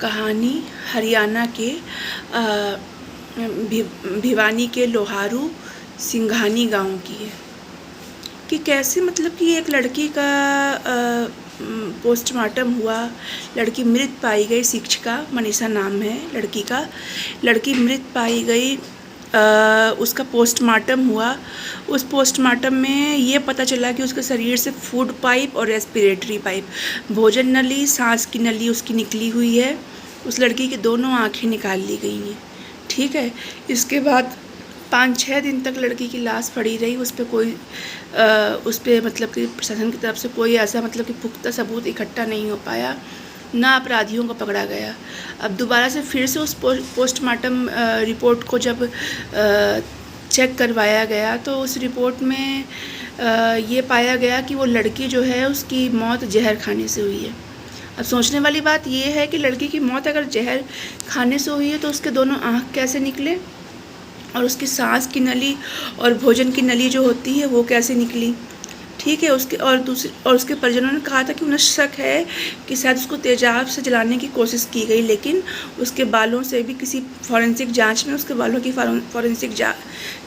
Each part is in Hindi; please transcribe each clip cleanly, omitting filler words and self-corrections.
कहानी हरियाणा के भिवानी के लोहारू सिंघानी गांव की है कि कैसे मतलब कि एक लड़की का पोस्टमार्टम हुआ। लड़की मृत पाई गई। शिक्षिका मनीषा नाम है लड़की का। लड़की मृत पाई गई। उसका पोस्टमार्टम हुआ। उस पोस्टमार्टम में ये पता चला कि उसके शरीर से फूड पाइप और रेस्पिरेटरी पाइप, भोजन नली, सांस की नली उसकी निकली हुई है। उस लड़की की दोनों आँखें निकाल ली गई हैं। ठीक है। इसके बाद 5-6 दिन तक लड़की की लाश पड़ी रही। उस पर मतलब कि प्रशासन की तरफ से कोई ऐसा मतलब कि पुख्ता सबूत इकट्ठा नहीं हो पाया, ना अपराधियों को पकड़ा गया। अब दोबारा से फिर से उस पोस्टमार्टम रिपोर्ट को जब चेक करवाया गया तो उस रिपोर्ट में ये पाया गया कि वो लड़की जो है उसकी मौत जहर खाने से हुई है। अब सोचने वाली बात ये है कि लड़की की मौत अगर जहर खाने से हुई है तो उसके दोनों आँख कैसे निकले, और उसकी सांस की नली और भोजन की नली जो होती है वो कैसे निकली। ठीक है। उसके परिजनों ने कहा था कि उन्हें शक है कि शायद उसको तेजाब से जलाने की कोशिश की गई, लेकिन उसके बालों से भी किसी फॉरेंसिक जांच में, उसके बालों की फॉरेंसिक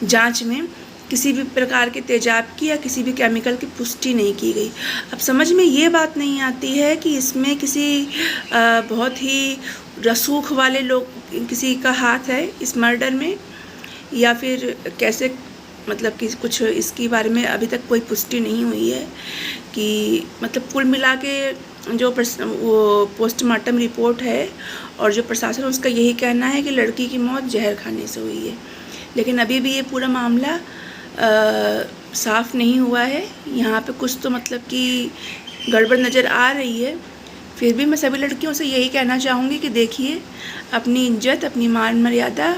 जांच में किसी भी प्रकार के तेजाब की या किसी भी केमिकल की पुष्टि नहीं की गई। अब समझ में ये बात नहीं आती है कि इसमें किसी बहुत ही रसूख वाले लोग, किसी का हाथ है इस मर्डर में, या फिर कैसे, मतलब कि कुछ इसके बारे में अभी तक कोई पुष्टि नहीं हुई है कि मतलब कुल मिला के जो वो पोस्टमार्टम रिपोर्ट है और जो प्रशासन, उसका यही कहना है कि लड़की की मौत जहर खाने से हुई है। लेकिन अभी भी ये पूरा मामला साफ नहीं हुआ है। यहाँ पे कुछ तो मतलब कि गड़बड़ नज़र आ रही है। फिर भी मैं सभी लड़कियों से यही कहना चाहूँगी कि देखिए, अपनी इज्जत, अपनी मान मर्यादा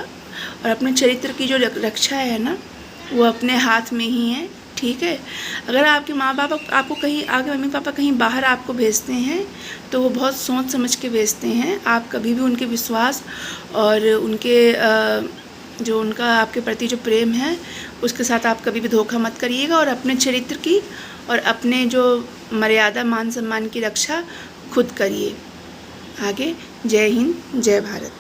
और अपने चरित्र की जो रक्षा है ना, वो अपने हाथ में ही है। ठीक है। अगर आपके माँ बाप आपको कहीं, आपके मम्मी पापा कहीं बाहर आपको भेजते हैं तो वो बहुत सोच समझ के भेजते हैं। आप कभी भी उनके विश्वास और उनके जो उनका आपके प्रति जो प्रेम है उसके साथ आप कभी भी धोखा मत करिएगा, और अपने चरित्र की और अपने जो मर्यादा, मान सम्मान की रक्षा खुद करिए। आगे जय हिंद, जय भारत।